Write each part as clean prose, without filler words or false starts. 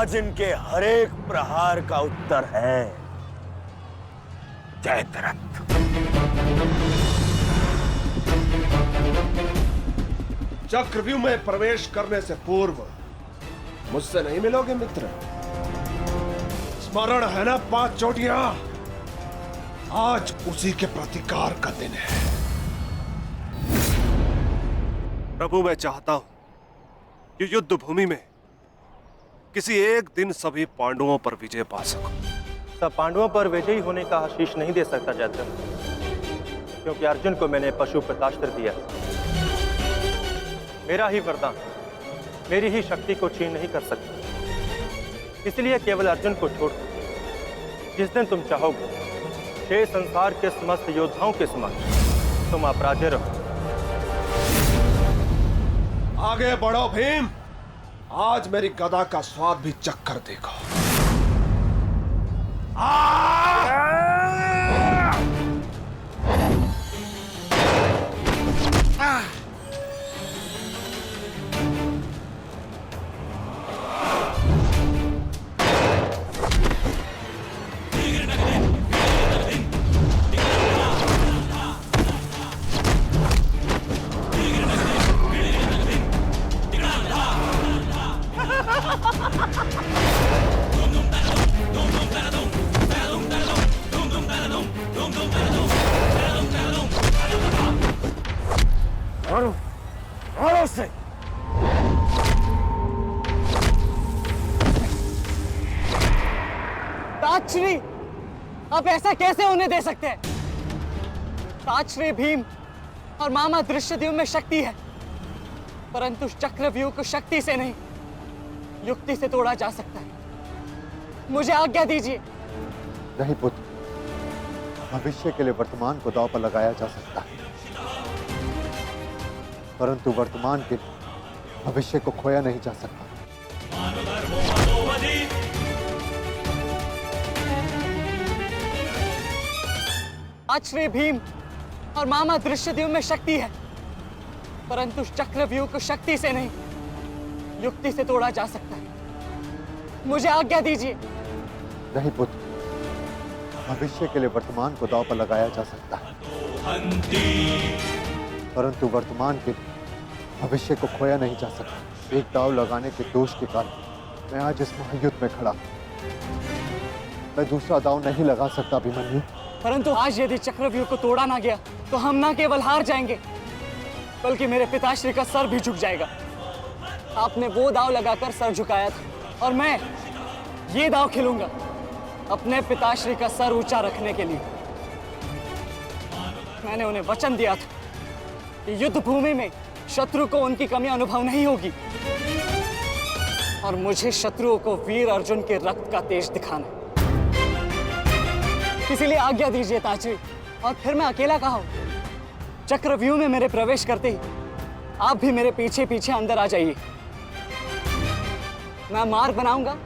आज इनके हर एक प्रहार का उत्तर है जयद्रथ। चक्रव्यूह में प्रवेश करने से पूर्व मुझसे नहीं मिलोगे मित्र? स्मरण है ना 5 चोटियां? आज उसी के प्रतिकार का दिन है। प्रभु, मैं चाहता हूं कि युद्ध भूमि में किसी एक दिन सभी पांडवों पर विजय पा सकूं। सब पांडवों पर विजयी होने का आशीष नहीं दे सकता जयद्रथ, क्योंकि अर्जुन को मैंने पशुपतास्त्र दिया। मेरा ही वरदान मेरी ही शक्ति को छीन नहीं कर सकता। इसलिए केवल अर्जुन को छोड़ जिस दिन तुम चाहोगे, शेष संसार के समस्त योद्धाओं के समक्ष तुम अपराजय रहो। आगे बढ़ो भीम, आज मेरी गदा का स्वाद भी चक्कर देखो। मारो उसे। ताजश्री, आप ऐसा कैसे होने दे सकते हैं? ताजश्री भीम और मामा दृश्यद्युम्न में शक्ति है, परंतु चक्रव्यूह को शक्ति से नहीं, युक्ति से तोड़ा जा सकता है। मुझे आज्ञा दीजिए। नहीं पुत्र, भविष्य के लिए वर्तमान को दांव पर लगाया जा सकता है, परंतु वर्तमान के भविष्य को खोया नहीं जा सकता। ताजश्री भीम और मामा दृश्यद्युम्न में शक्ति है, परंतु चक्रव्यूह को शक्ति से नहीं, युक्ति से तोड़ा जा सकता है। मुझे आज्ञा दीजिए। नहीं पुत्र, भविष्य के लिए वर्तमान को दांव पर लगाया जा सकता है, परंतु वर्तमान के भविष्य को खोया नहीं जा सकता। एक दांव लगाने के दोष के कारण मैं आज इस महायुद्ध में खड़ा हूं। मैं दूसरा दांव नहीं लगा सकता अभिमन्यु। परंतु आज यदि चक्रव्यूह को तोड़ा ना गया तो हम ना केवल हार जाएंगे, बल्कि मेरे पिताश्री का सर भी झुक जाएगा। आपने वो दांव लगाकर सर झुकाया था और मैं ये दांव खेलूंगा अपने पिताश्री का सर ऊंचा रखने के लिए। मैंने उन्हें वचन दिया था कि युद्ध भूमि में शत्रु को उनकी कमी अनुभव नहीं होगी, और मुझे शत्रुओं को वीर अर्जुन के रक्त का तेज दिखाना। इसीलिए आज्ञा दीजिए ताजश्री, और फिर मैं अकेला कहाँ हूं? चक्रव्यूह में मेरे प्रवेश करते ही आप भी मेरे पीछे पीछे अंदर आ जाइए। मैं मार्ग बनाऊंगा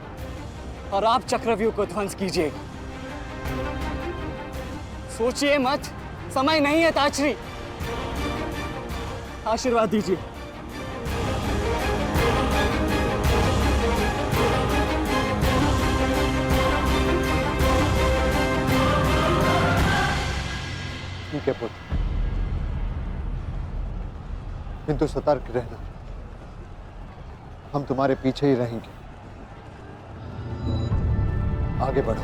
और आप चक्रव्यूह को ध्वंस कीजिएगा। सोचिए मत, समय नहीं है ताजश्री। आशीर्वाद दीजिए। ठीक है पुत्र, किंतु सतर्क रहना। हम तुम्हारे पीछे ही रहेंगे। आगे बढ़ो।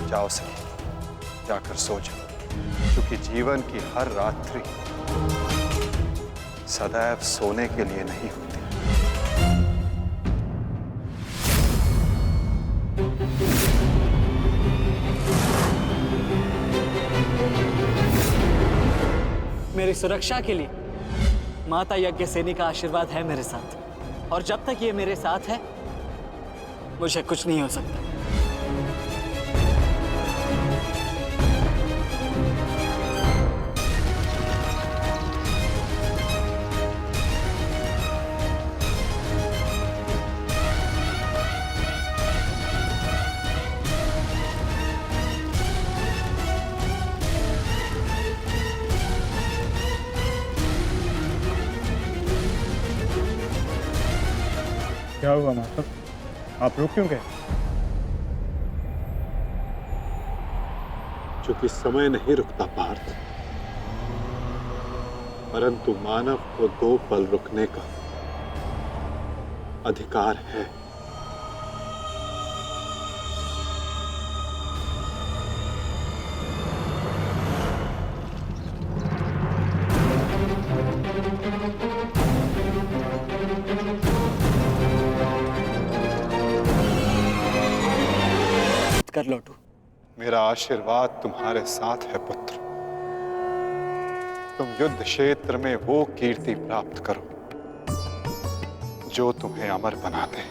जाओ सही, जाकर सो जाओ, क्योंकि जीवन की हर रात्रि सदैव सोने के लिए नहीं होती। मेरी सुरक्षा के लिए माता यज्ञसेनी का आशीर्वाद है मेरे साथ, और जब तक ये मेरे साथ है मुझे कुछ नहीं हो सकता। क्या हुआ माधव, आप रुक क्यों गए? क्योंकि समय नहीं रुकता पार्थ, परंतु मानव को 2 पल रुकने का अधिकार है। कर लौटू। मेरा आशीर्वाद तुम्हारे साथ है पुत्र। तुम युद्ध क्षेत्र में वो कीर्ति प्राप्त करो जो तुम्हें अमर बना दे।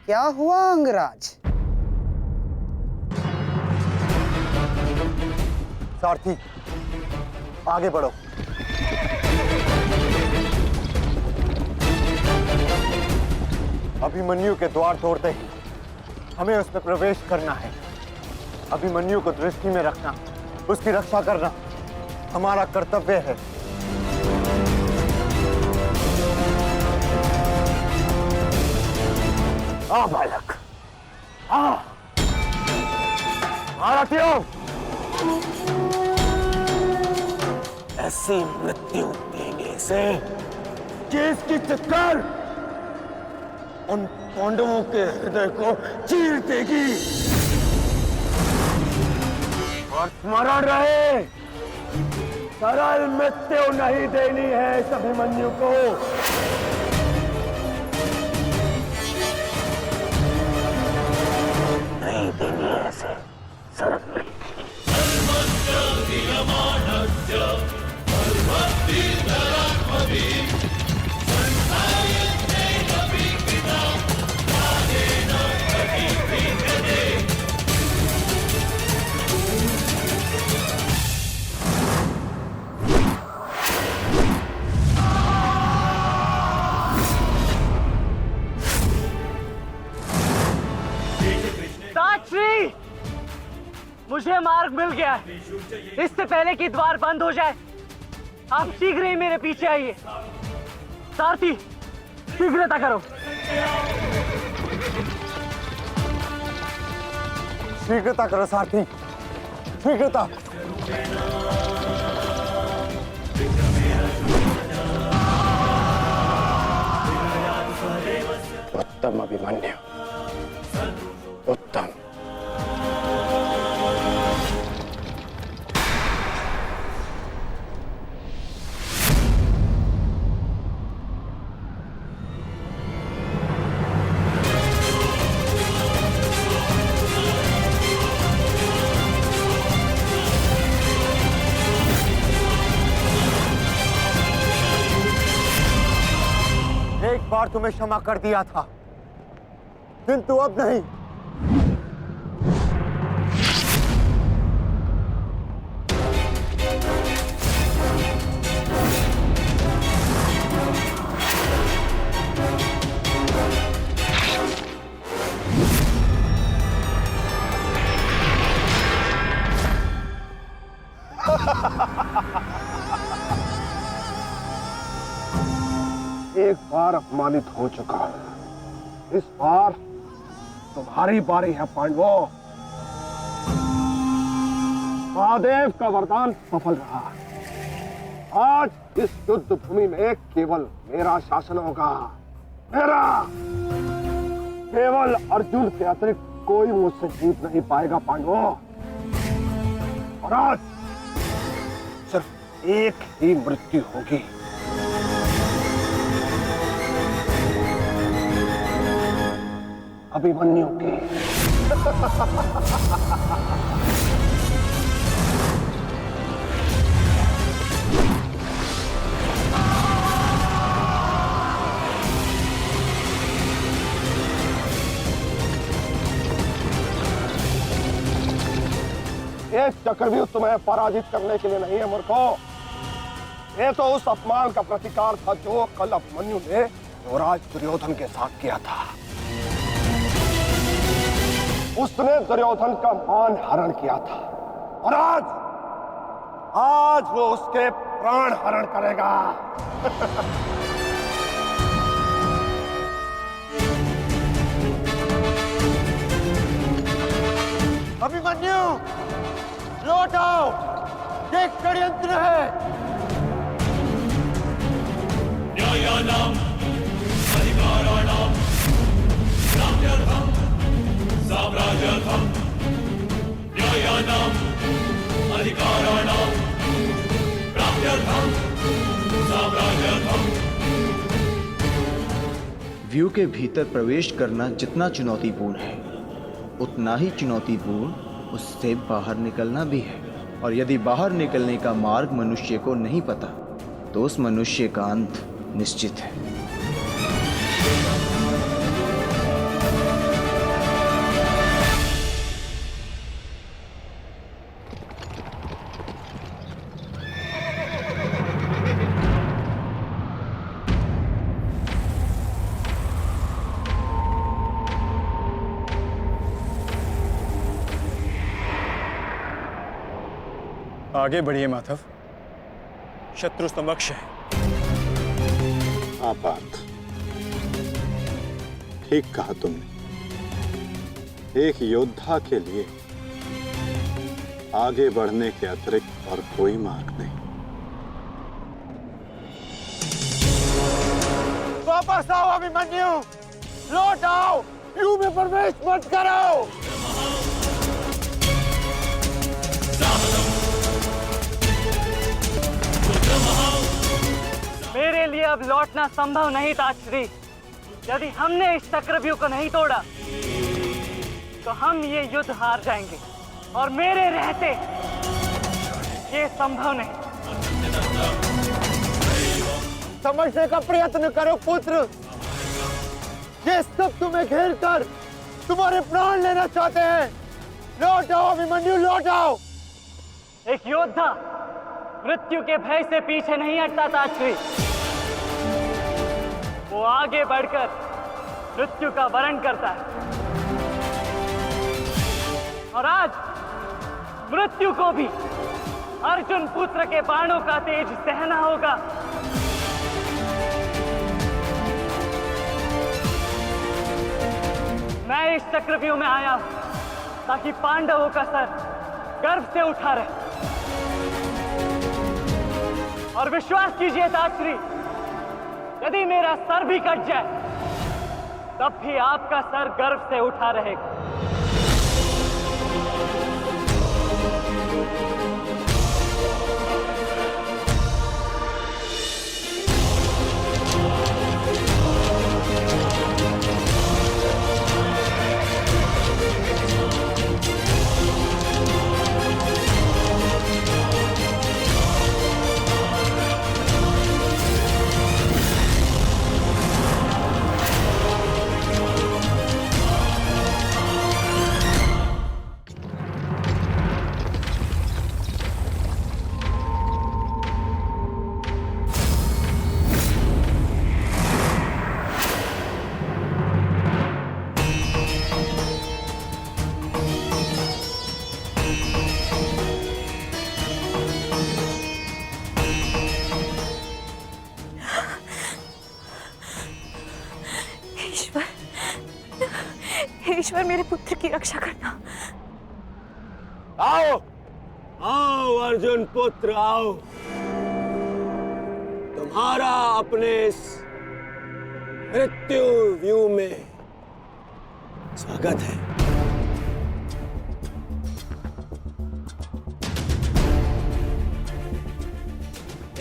क्या हुआ अंगराज? सारथी, आगे बढ़ो। अभिमन्यु के द्वार तोड़ते ही हमें उसमें प्रवेश करना है। अभिमन्यु को दृष्टि में रखना, उसकी रक्षा करना हमारा कर्तव्य है। आ बालक, आ भारतीयों, ऐसी मृत्यु देने से कि इसकी चित्कार उन पांडवों के हृदय को चीर देगी। और स्मरण रहे, सरल मृत्यु नहीं देनी है इस अभिमन्यु को। नहीं देनी है ऐसे सरल मृत्यु। साक्षी, मुझे मार्ग मिल गया है। इससे पहले कि द्वार बंद हो जाए, आप शीघ्र ही मेरे पीछे आइए। सारथी, शीघ्रता करो। शीघ्रता करो सारथी, शीघ्रता। उत्तम अभिमन्यु, उत्तम। एक बार तुम्हें क्षमा कर दिया था, किंतु अब नहीं। बार अपमानित हो चुका हूं। इस बार तुम्हारी बारी है पांडवों। महादेव का वरदान सफल रहा। आज इस युद्ध भूमि में केवल मेरा शासन होगा, मेरा। केवल अर्जुन के अतिरिक्त कोई मुझसे जीत नहीं पाएगा पांडवों। और आज सिर्फ एक ही मृत्यु होगी। अभिमन्यु की। एक चक्रव्यूह तुम्हें पराजित करने के लिए नहीं है मूर्खों। ये तो उस अपमान का प्रतिकार था जो कल अभिमन्यु ने युवराज दुर्योधन के साथ किया था। उसने दुर्योधन का मान हरण किया था और आज वो उसके प्राण हरण करेगा। अभिमन्यु, लौट आओ। ये षड्यंत्र है। न्यायानां अधिकाराणां प्राप्त्यर्थं साम्राज्यर्थं न्यायानां अधिकाराणां प्राप्त्यर्थं साम्राज्यर्थं। व्यू के भीतर प्रवेश करना जितना चुनौतीपूर्ण है, उतना ही चुनौतीपूर्ण उससे बाहर निकलना भी है। और यदि बाहर निकलने का मार्ग मनुष्य को नहीं पता तो उस मनुष्य का अंत निश्चित है। आगे बढ़िए माधव, शत्रु समक्ष है। आपात, ठीक कहा तुमने। एक योद्धा के लिए आगे बढ़ने के अतिरिक्त और कोई मार्ग नहीं। वापस आओ अभिमन्यु, लौट आओ। व्यू में प्रवेश मत करो। मेरे लिए अब लौटना संभव नहीं था श्री। यदि हमने इस चक्रव्यूह को नहीं तोड़ा तो हम ये युद्ध हार जाएंगे और मेरे रहते ये संभव नहीं। समझने का प्रयत्न करो पुत्र। ये सब तुम्हें घेर कर तुम्हारे प्राण लेना चाहते हैं। लौट आओ अभिमन्यु, लौट आओ। एक योद्धा मृत्यु के भय से पीछे नहीं हटता था श्री। वो आगे बढ़कर मृत्यु का वरण करता है। और आज मृत्यु को भी अर्जुन पुत्र के बाणों का तेज सहना होगा। मैं इस चक्रव्यूह में आया हूं ताकि पांडवों का सर गर्व से उठा रहे। और विश्वास कीजिए ताश्री, यदि मेरा सर भी कट जाए तब भी आपका सर गर्व से उठा रहेगा। ईश्वर मेरे पुत्र की रक्षा करना। आओ आओ अर्जुन पुत्र आओ, तुम्हारा अपने इस मृत्यु व्यू में स्वागत है।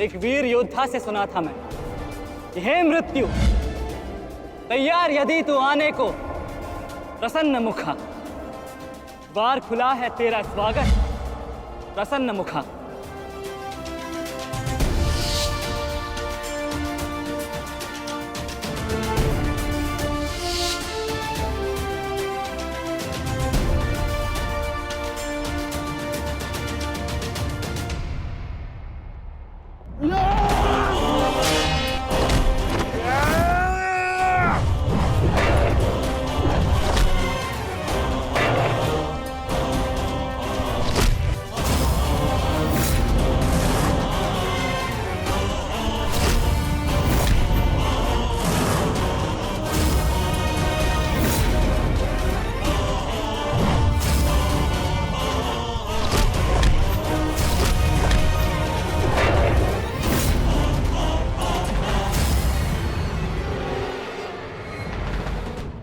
एक वीर योद्धा से सुना था मैं, हे मृत्यु तैयार यदि तू आने को, प्रसन्न मुखा द्वार खुला है तेरा स्वागत, प्रसन्न मुखा।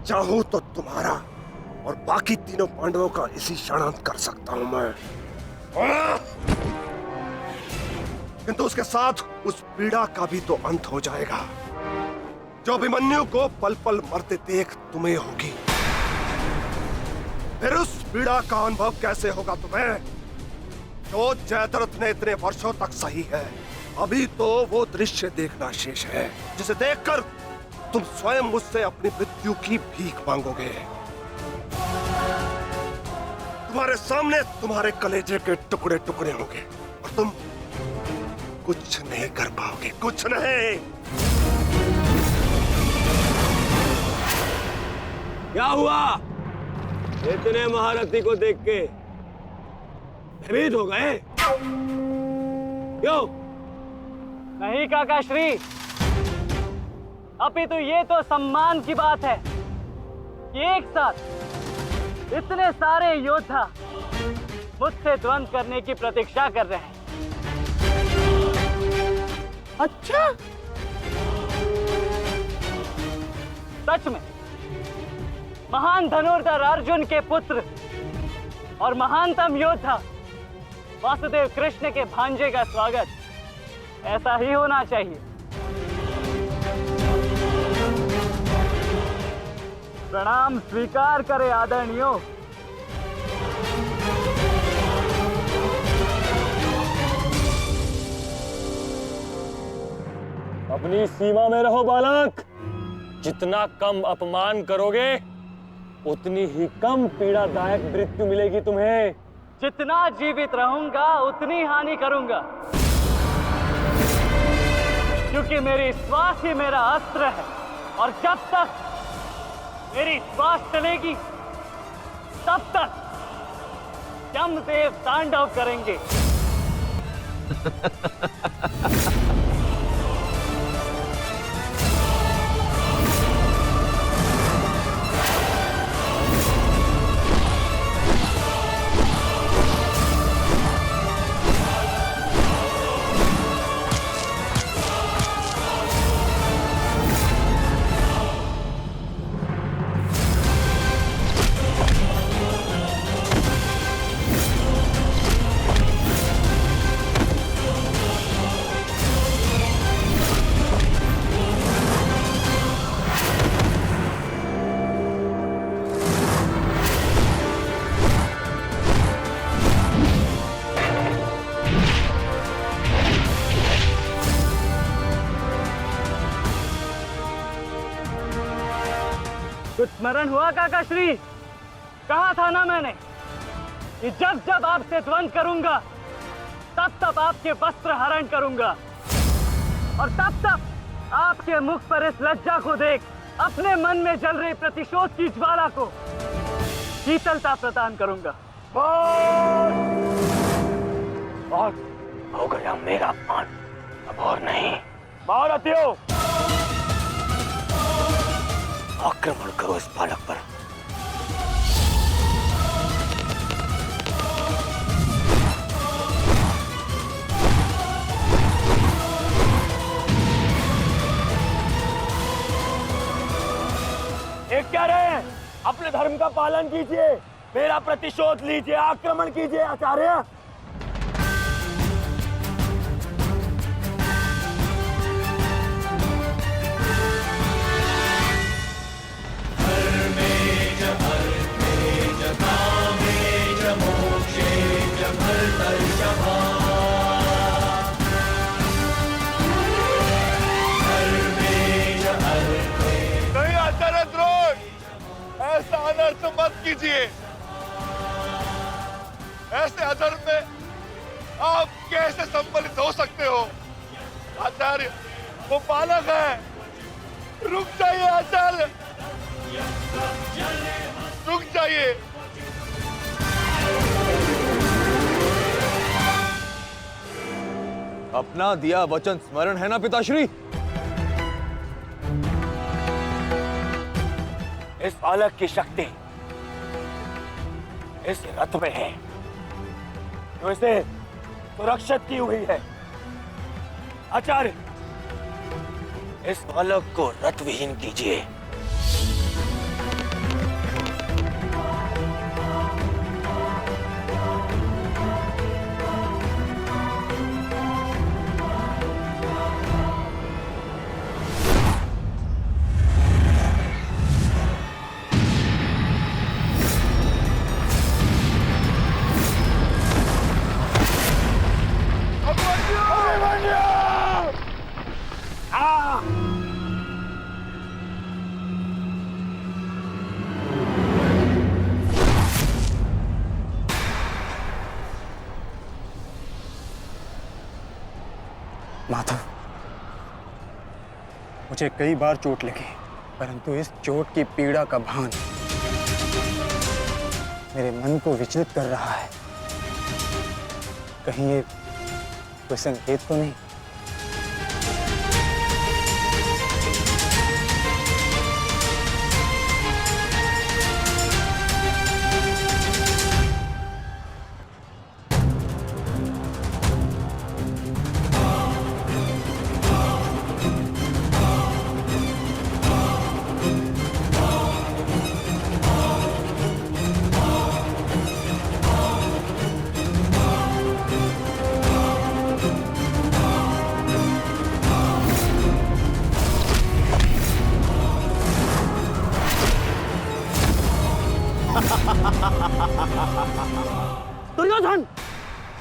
चाहूं तो तुम्हारा और बाकी तीनों पांडवों का इसी क्षण अंत कर सकता हूं मैं, किंतु उसके साथ उस पीड़ा का भी तो अंत हो जाएगा जो अभिमन्यु को पल पल मरते देख तुम्हें होगी। फिर उस पीड़ा का अनुभव कैसे होगा तुम्हें जो जयद्रथ ने इतने वर्षों तक सही है। अभी तो वो दृश्य देखना शेष है जिसे देखकर तुम स्वयं मुझसे अपनी मृत्यु की भीख मांगोगे। तुम्हारे सामने तुम्हारे कलेजे के टुकड़े टुकड़े होंगे और तुम कुछ नहीं कर पाओगे, कुछ नहीं। क्या हुआ? इतने महारथी को देख के भयभीत हो गए? क्यों? नहीं काका श्री, अपितु ये तो सम्मान की बात है कि एक साथ इतने सारे योद्धा मुझसे द्वंद्व करने की प्रतीक्षा कर रहे हैं। अच्छा, सच में महान धनुर्धर अर्जुन के पुत्र और महानतम योद्धा वासुदेव कृष्ण के भांजे का स्वागत ऐसा ही होना चाहिए। प्रणाम स्वीकार करे आदरणीयों। अपनी सीमा में रहो बालक। जितना कम अपमान करोगे उतनी ही कम पीड़ादायक मृत्यु मिलेगी तुम्हें। जितना जीवित रहूंगा उतनी हानि करूंगा, क्योंकि मेरी श्वास ही मेरा अस्त्र है और जब तक मेरी श्वास चलेगी तब तक यमदेव तांडव करेंगे। कुछ स्मरण हुआ काका श्री? कहा था ना मैंने कि जब जब आपसे द्वंद्व करूंगा तब तब आपके वस्त्र हरण करूंगा और तब तब आपके मुख पर इस लज्जा को देख अपने मन में जल रही प्रतिशोध की ज्वाला को शीतलता प्रदान करूंगा। और हो गया मेरा अपमान, अब और नहीं। महारथियों, आक्रमण करो इस बालक पर। कह रहे हैं? अपने धर्म का पालन कीजिए, मेरा प्रतिशोध लीजिए, आक्रमण कीजिए आचार्य। नहीं आचार्य द्रोण, ऐसा अनर्थ मत कीजिए। ऐसे अधर्म में आप कैसे सम्मिलित हो सकते हो? आचार्य, वो बालक है। रुक जाइए आचार्य, रुक जाइए। अपना दिया वचन स्मरण है ना पिताश्री? इस बालक की शक्ति इस रथ में है, जो इसे सुरक्षित की हुई है। आचार्य, इस बालक को रथ विहीन कीजिए। माधव, मुझे कई बार चोट लगी, परंतु इस चोट की पीड़ा का भान मेरे मन को विचलित कर रहा है। कहीं ये कोई संकेत तो नहीं? दुर्योधन,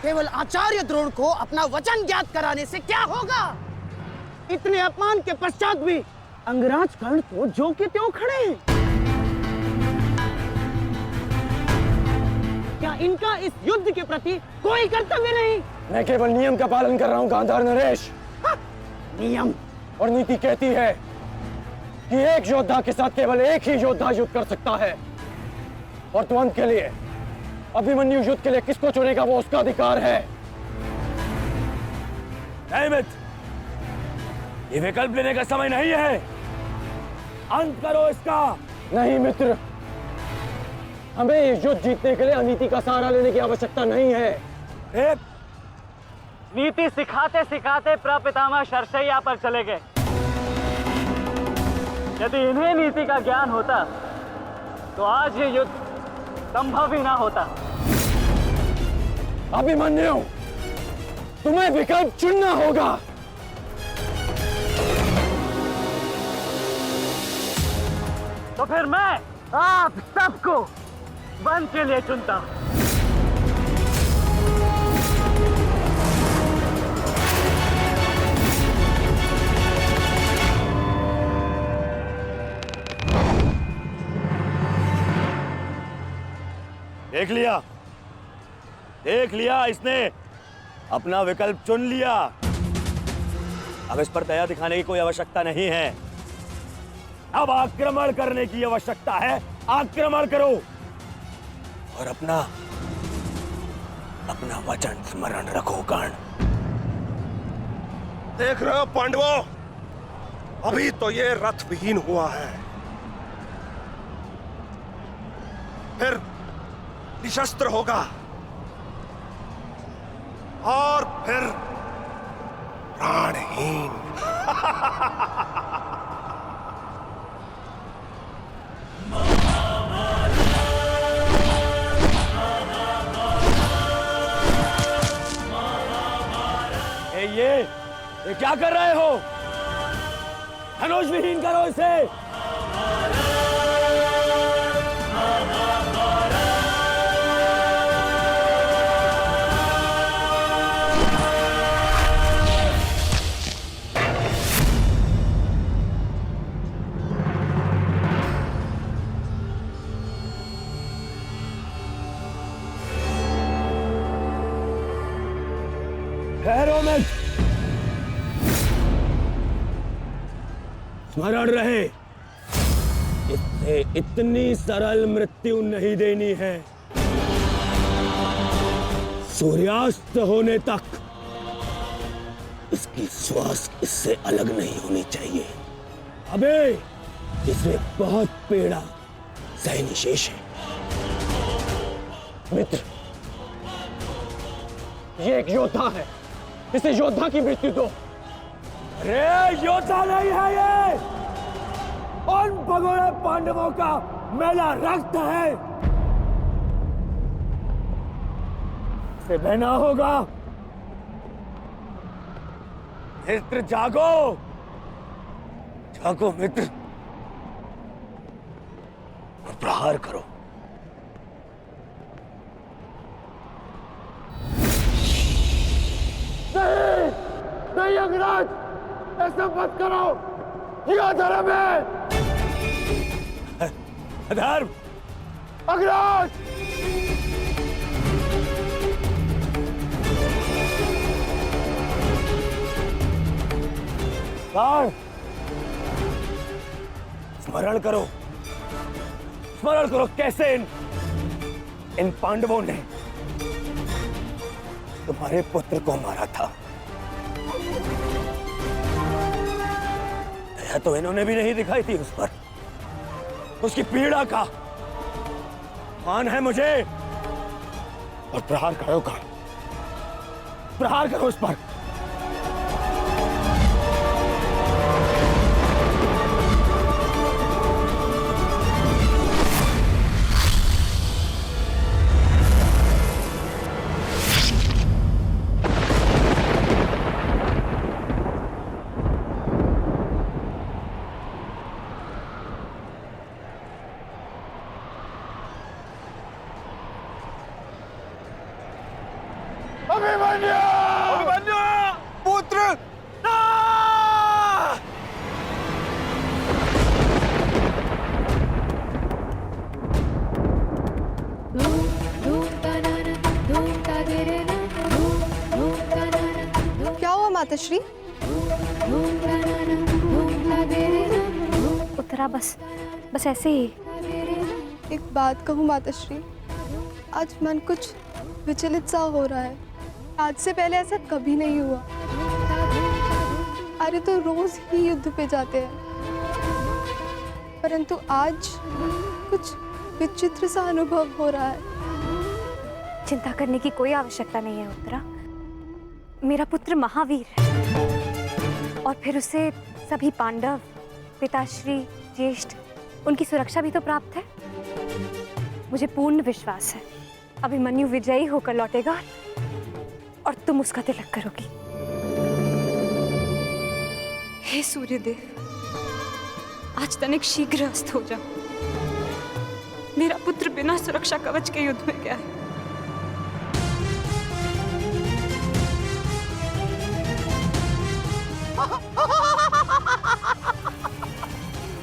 केवल आचार्य द्रोण को अपना वचन ज्ञात कराने से क्या होगा? इतने अपमान के पश्चात भी अंगराज कर्ण तो जो के त्यों खड़े हैं। क्या इनका इस युद्ध के प्रति कोई कर्तव्य नहीं? मैं केवल नियम का पालन कर रहा हूं गांधार नरेश। नियम और नीति कहती है कि एक योद्धा के साथ केवल एक ही योद्धा युद्ध कर सकता है, और तुरंत के लिए अभिमन्यु युद्ध के लिए किसको चुनेगा वो उसका अधिकार है। नहीं मित्र, ये विकल्प लेने का समय नहीं है। अंत करो इसका। नहीं मित्र, हमें ये युद्ध जीतने के लिए अनीति का सहारा लेने की आवश्यकता नहीं है। नीति सिखाते सिखाते प्रपितामह शरशैया पर चले गए। यदि इन्हें नीति का ज्ञान होता तो आज ये युद्ध संभव ही ना होता। अभिमन्यु, तुम्हें विकल्प चुनना होगा। तो फिर मैं आप सबको वन के लिए चुनता हूं। देख लिया इसने अपना विकल्प चुन लिया। अब इस पर दया दिखाने की कोई आवश्यकता नहीं है। अब आक्रमण करने की आवश्यकता है। आक्रमण करो और अपना वचन स्मरण रखो कर्ण। देख रहे हो पांडवों, अभी तो ये रथ विहीन हुआ है, फिर निशस्त्र होगा और फिर प्राणहीन। ये क्या कर रहे हो? धनुष विहीन करो इसे। ठहरो मत, स्मरण रहे, इससे इतनी सरल मृत्यु नहीं देनी है। सूर्यास्त होने तक इसकी श्वास इससे अलग नहीं होनी चाहिए। अबे इसमें बहुत पीड़ा सहनी शेष है। मित्र, ये एक योद्धा है, इसे योद्धा की मृत्यु दो। अरे योद्धा नहीं है ये, उन भगोड़े पांडवों का मेला रक्त है। इसे बहना होगा। मित्र जागो, जागो मित्र, और प्रहार करो। नहीं, नहीं अंगराज, ऐसा मत करो, यह धर्म है। अधर्म? अंगराज! स्मरण करो, स्मरण करो कैसे इन पांडवों ने तुम्हारे पुत्र को मारा था। दया तो इन्होंने भी नहीं दिखाई थी उस पर। उसकी पीड़ा का मान है मुझे, और प्रहार करो का, प्रहार करो उस पर। माताश्री? उत्तरा बस ऐसे ही। एक बात कहूँ माताश्री, आज मन कुछ विचलित सा हो रहा है। आज से पहले ऐसा कभी नहीं हुआ। अरे तो रोज ही युद्ध पे जाते हैं, परंतु आज कुछ विचित्र सा अनुभव हो रहा है। चिंता करने की कोई आवश्यकता नहीं है उत्तरा। मेरा पुत्र महावीर है, और फिर उसे सभी पांडव, पिताश्री, ज्येष्ठ, उनकी सुरक्षा भी तो प्राप्त है। मुझे पूर्ण विश्वास है अभिमन्यु विजयी होकर लौटेगा और तुम उसका तिलक करोगी। हे सूर्यदेव, आज तनिक शीघ्र अस्त हो जाओ। मेरा पुत्र बिना सुरक्षा कवच के युद्ध में गया है।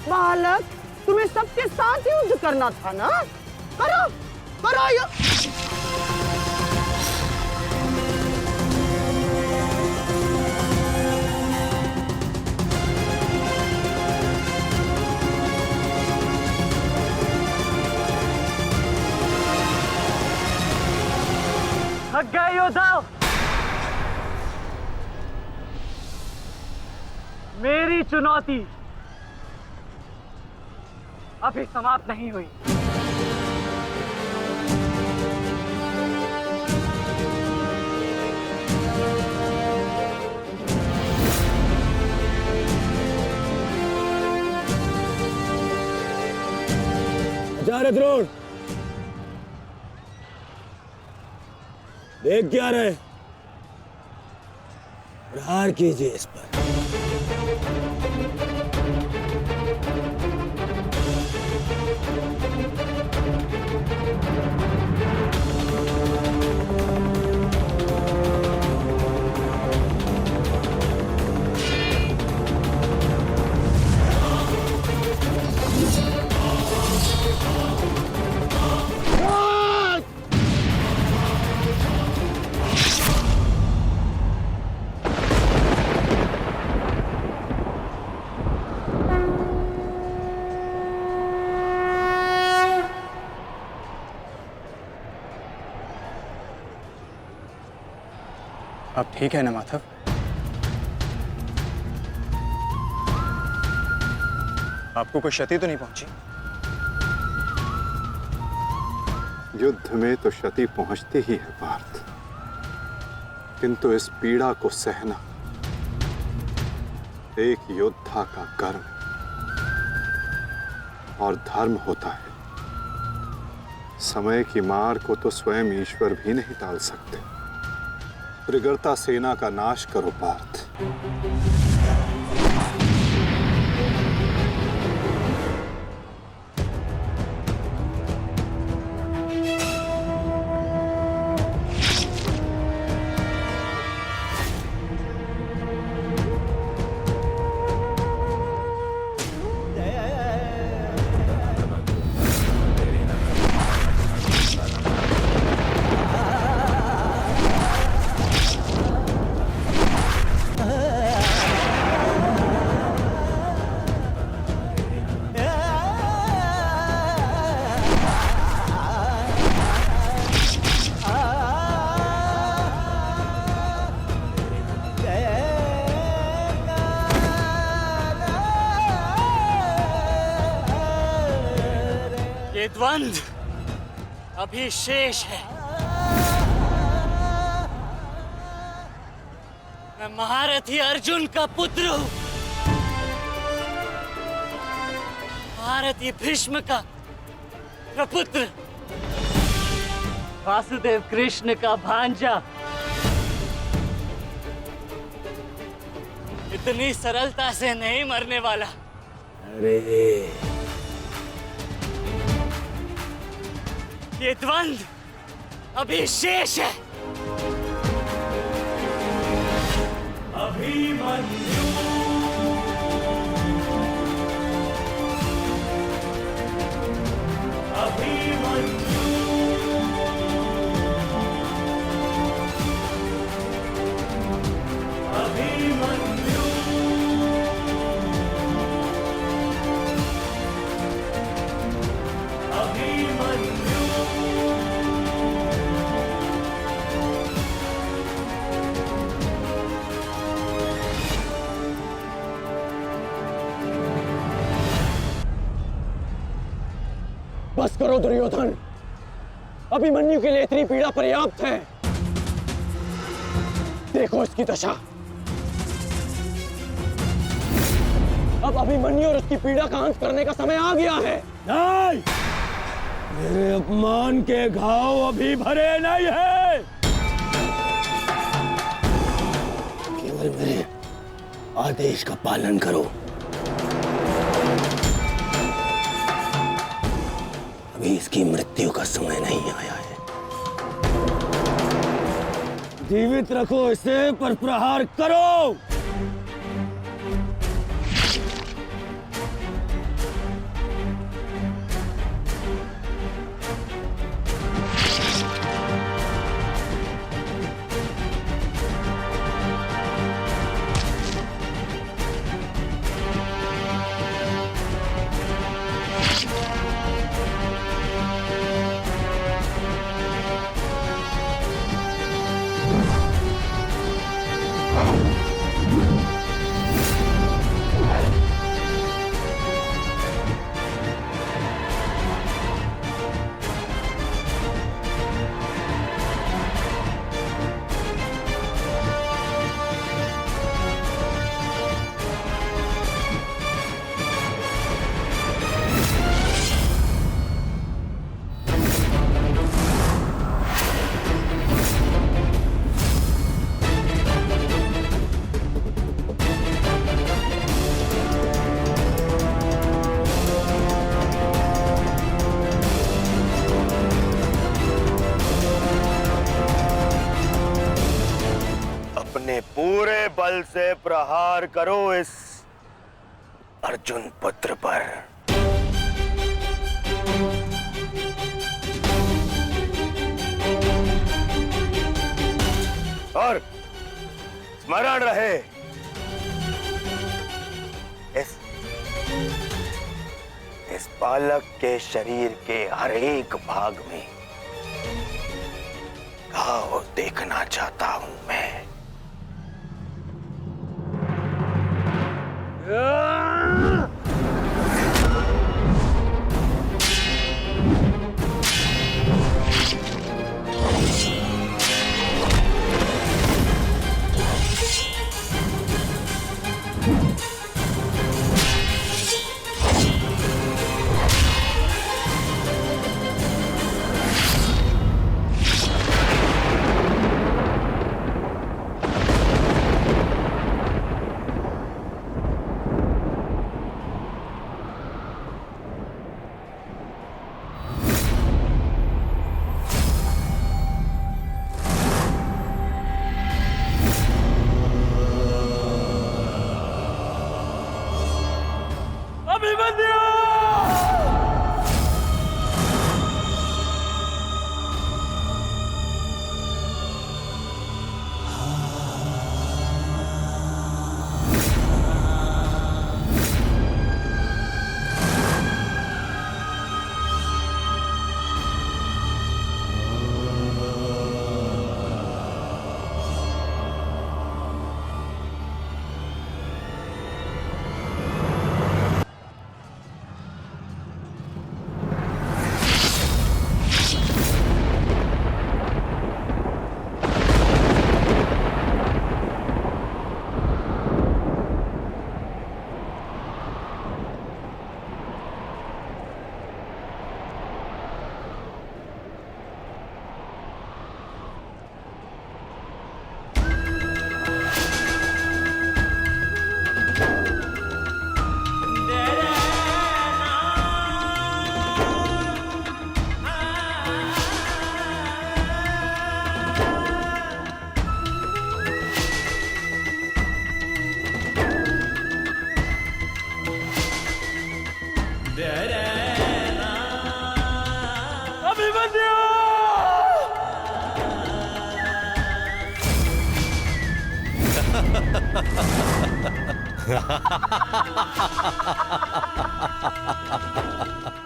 बालक, तुम्हें सबके साथ युद्ध करना था ना? करो, करो युद्ध। थक गए योद्धाओं? मेरी चुनौती अभी समाप्त नहीं हुई। आचार्य द्रोण, देख क्या रहे? प्रहार कीजिए इस पर। अब ठीक है ना माधव? आपको कोई क्षति तो नहीं पहुंची? युद्ध में तो क्षति पहुंचती ही है पार्थ, किंतु इस पीड़ा को सहना एक योद्धा का कर्म और धर्म होता है। समय की मार को तो स्वयं ईश्वर भी नहीं टाल सकते। त्रिगर्ता सेना का नाश करो पार्थ। ये द्वंद्व अभी शेष है। मैं महारथी अर्जुन का पुत्र हूं, महारथी भीष्म का प्रपुत्र, वासुदेव कृष्ण का भांजा। इतनी सरलता से नहीं मरने वाला। अरे ये द्वंद्व अभी शेष है। अभिमन्यु अभिमन्यु अभिमन्यु अभिमन्यु बस करो दुर्योधन, अभिमन्यु के लिए इतनी पीड़ा पर्याप्त है। देखो इसकी दशा। अब अभिमन्यु और उसकी पीड़ा का अंत करने का समय आ गया है। नहीं, मेरे अपमान के घाव अभी भरे नहीं है। केवल मेरे आदेश का पालन करो। अभी इसकी मृत्यु का समय नहीं आया है। जीवित रखो इसे, पर प्रहार करो। पूरे बल से प्रहार करो इस अर्जुन पुत्र पर। और स्मरण रहे, इस बालक के शरीर के हर एक भाग में घाव देखना चाहता हूं मैं।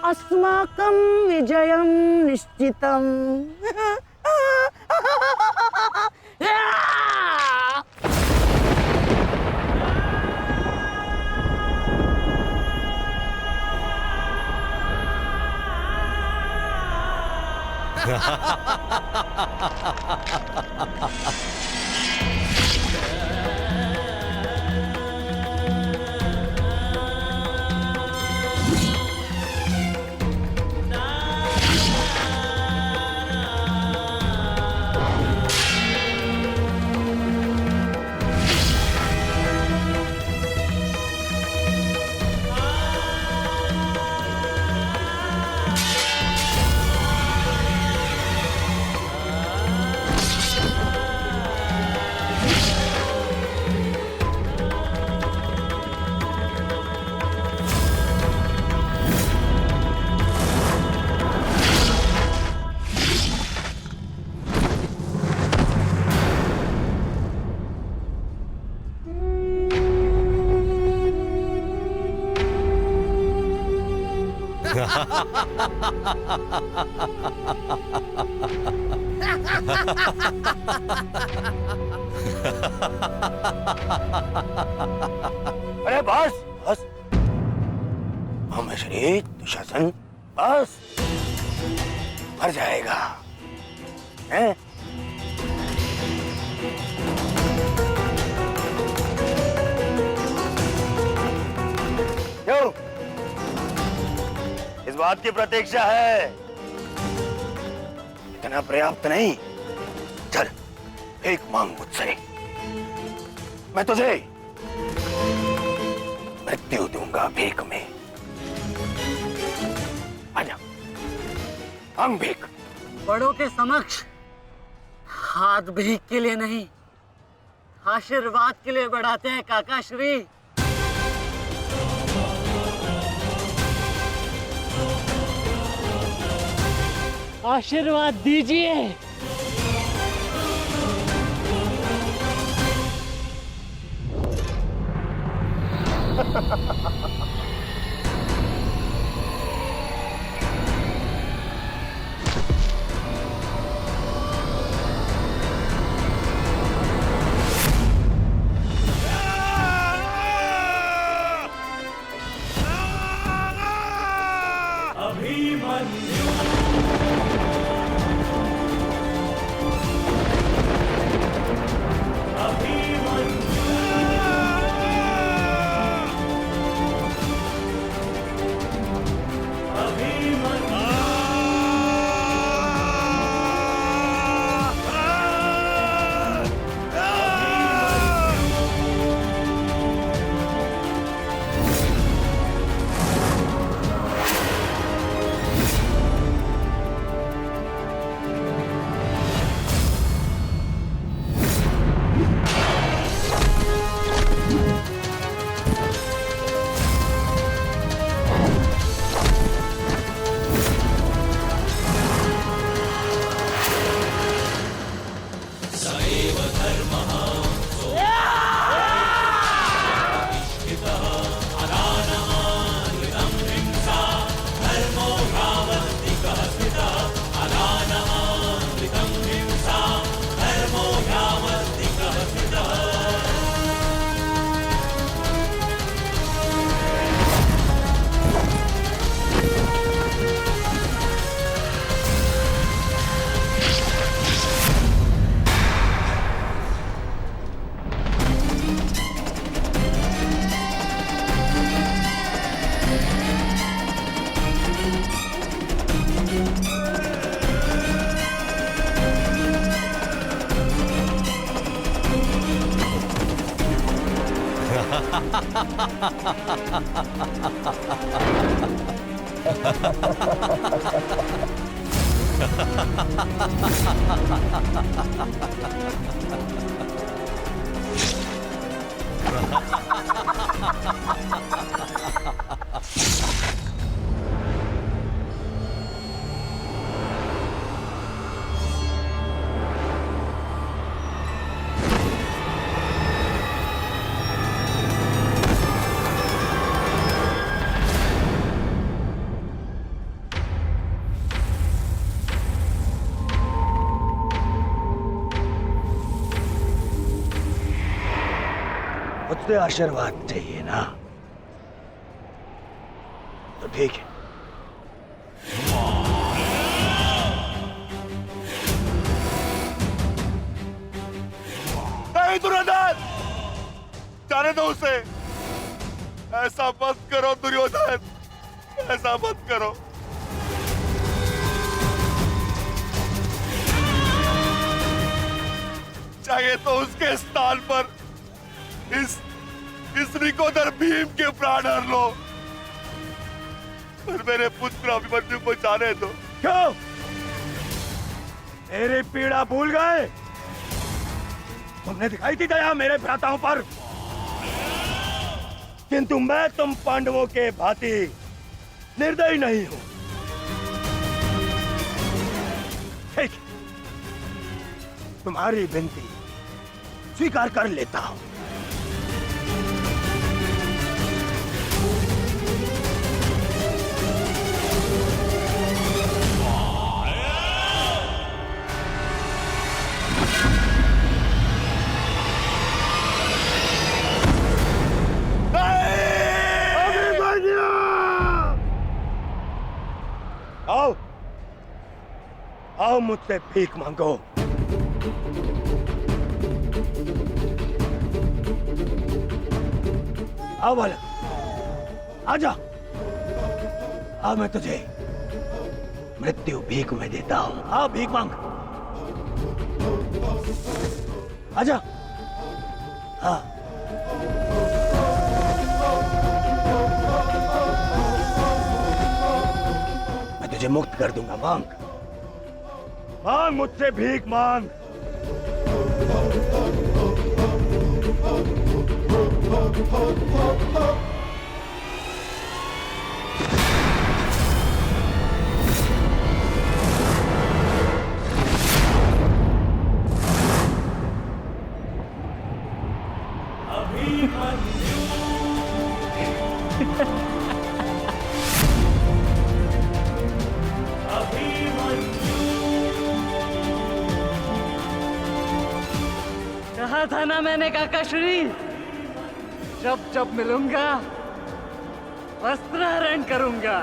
अस्माकं विजयं निश्चितम्। अरे बस बस, श्री दुशासन बस, मर जाएगा हैं? क्यों? इस बात की प्रतीक्षा है? इतना पर्याप्त नहीं? चल एक मांग मुझसे, मैं तुझे मृत्यु दूंगा भीख में। आजा, मांग भीख। बड़ों के समक्ष हाथ भीख के लिए नहीं, आशीर्वाद के लिए बढ़ाते हैं काका श्री। आशीर्वाद दीजिए। मुझसे आशीर्वाद चाहिए ना, तो ठीक है। नहीं दुर्योधन, जाने दो उसे। ऐसा मत करो दुर्योधन, ऐसा मत करो। चाहिए तो उसके स्थान पर इस निकोदर भीम के प्राण हर लो, पर मेरे पुत्र अभिमन्यु को जाने दो। क्यों? मेरी पीड़ा भूल गए? तुमने दिखाई थी दया मेरे भ्राताओं पर, किंतु मैं तुम पांडवों के भांति निर्दयी नहीं हूं। ठीक, तुम्हारी विनती स्वीकार कर लेता हूं। आओ, आओ मुझसे भीख मांगो। आओ बालक, आजा। अब मैं तुझे मृत्यु भीख में देता हूं। आओ भीख मांग, आजा। हाँ, मैं तुझे मुक्त कर दूंगा। मांग, मांग मुझसे भीख मांग। कहा था ना मैंने काकाश्री, जब जब मिलूंगा वस्त्रहरण करूंगा।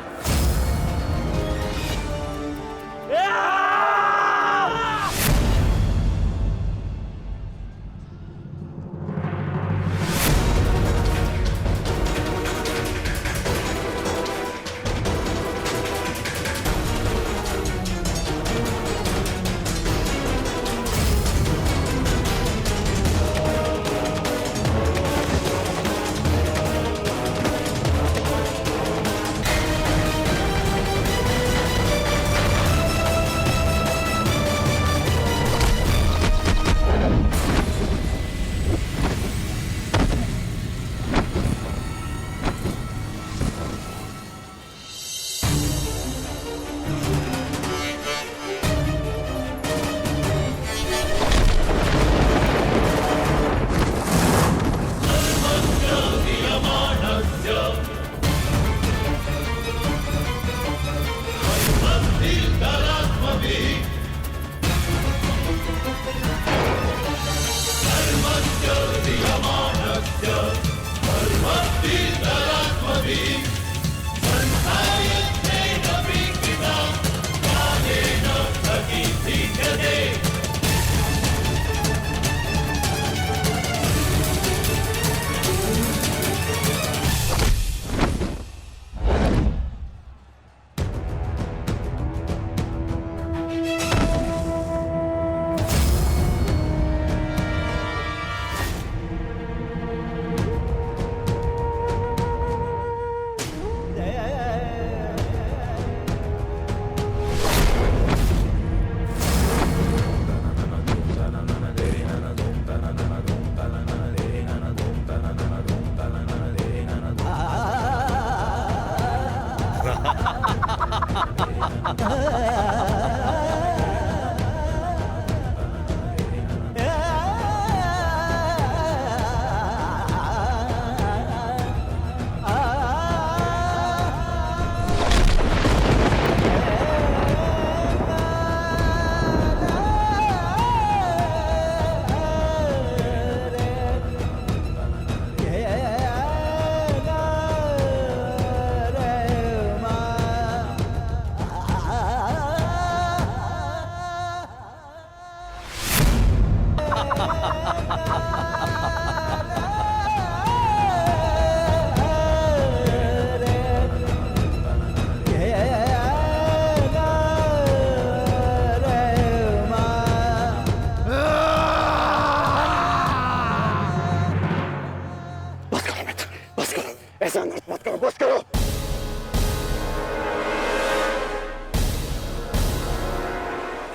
ऐसा नृत्य मत करो, बस करो।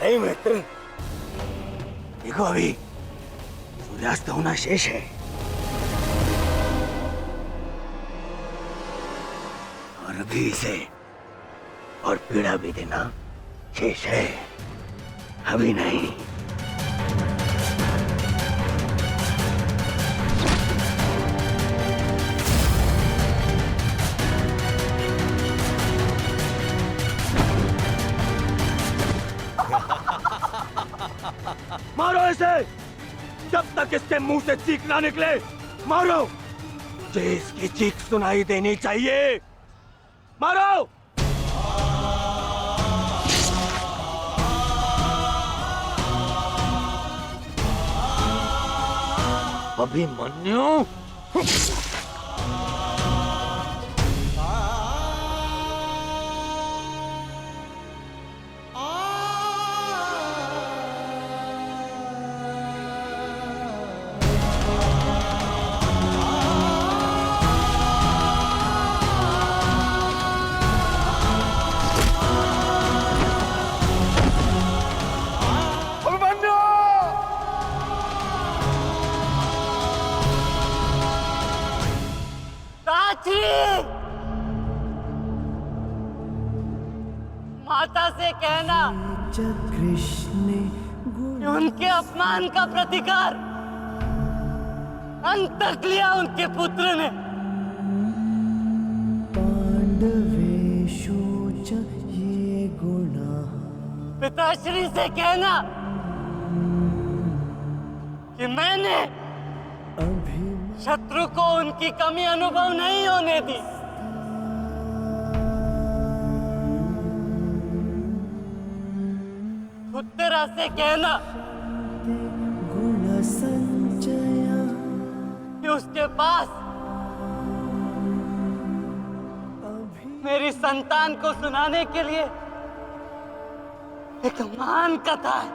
हे मित्र, देखो अभी सूर्यास्त होना शेष है और अभी इसे और पीड़ा भी देना शेष है, अभी नहीं। मारो इसे जब तक इसके मुंह से चीख ना निकले, मारो। मुझे इसकी चीख सुनाई देनी चाहिए, मारो। अभिमन्यु, कहना कि उनके अपमान का प्रतिकार अंत तक लिया उनके पुत्र ने। पिताश्री से कहना कि मैंने शत्रु को उनकी कमी अनुभव नहीं होने दी। उत्तरा से कहना कि उसके पास मेरी संतान को सुनाने के लिए एक महान कथा है।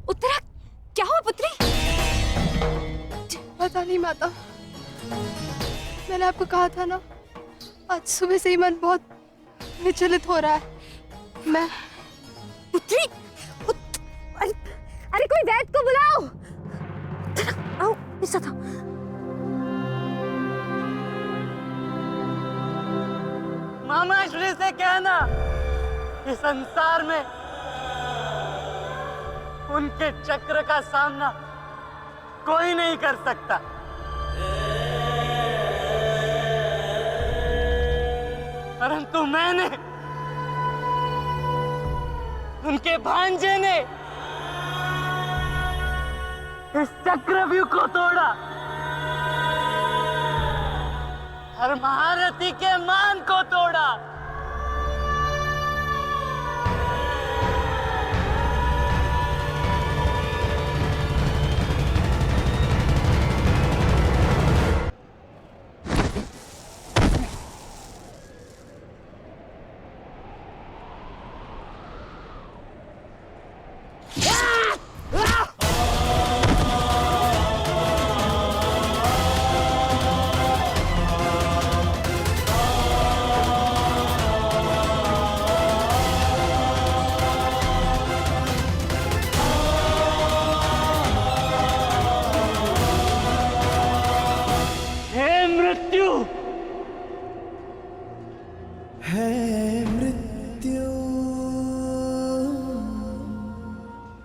उत्तरा, क्या हुआ पुत्री? पता नहीं माता, मैंने आपको कहा था ना, आज सुबह से ही मन बहुत विचलित हो रहा है। मैं पुत्री, अरे कोई वैद्य को बुलाओ। आओ, ऐसा था। मामा श्री से कहना कि संसार में उनके चक्र का सामना कोई नहीं कर सकता। परंतु मैंने, उनके भांजे ने इस चक्रव्यूह को तोड़ा और महारथी के मान को तोड़ा।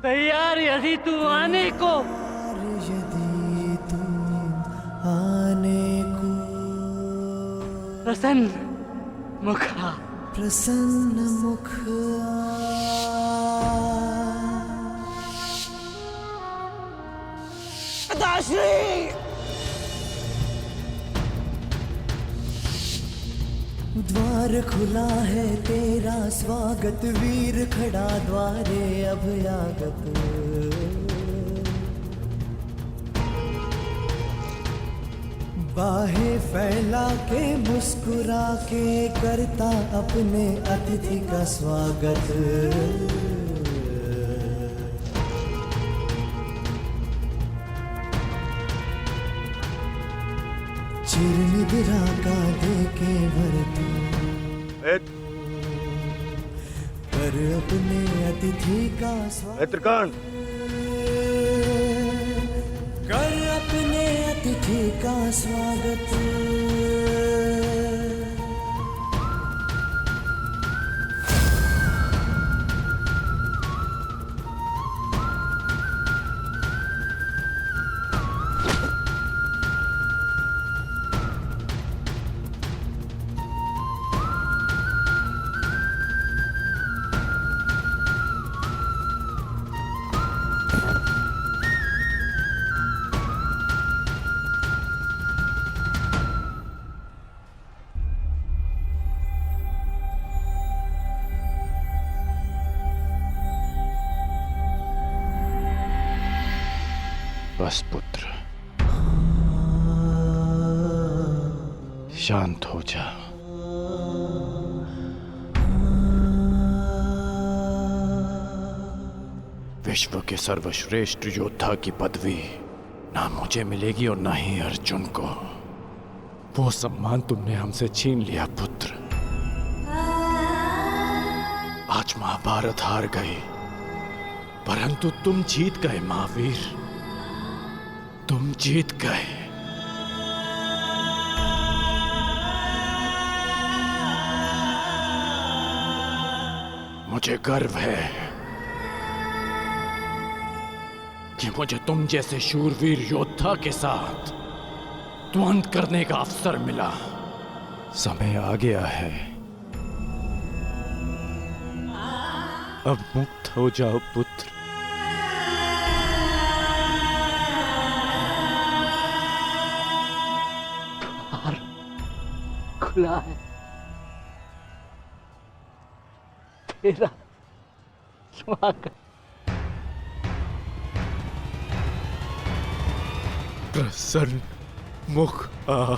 तैयार यदि तू आने को, प्रसन्न मुखा, प्रसन्न मुख पिताश्री, द्वार खुला है तेरा स्वागत, वीर खड़ा द्वारे अभयागत। बाहें फैला के मुस्कुरा के करता अपने अतिथि का स्वागत। चिरनिद्रा का देके भरती कर अपने अतिथि का स्वागत। कर अपने अतिथि का स्वागत। बस पुत्र, शांत हो जा। विश्व के सर्वश्रेष्ठ योद्धा की पदवी ना मुझे मिलेगी और ना ही अर्जुन को। वो सम्मान तुमने हमसे छीन लिया पुत्र। आज महाभारत हार गई, परंतु तुम जीत गए महावीर, तुम जीत गए। मुझे गर्व है कि मुझे तुम जैसे शूरवीर योद्धा के साथ द्वंद्व करने का अवसर मिला। समय आ गया है, अब मुक्त हो जाओ पुत्र। द्वार खुला है, तेरा स्वागत। प्रसन्न मुख आ।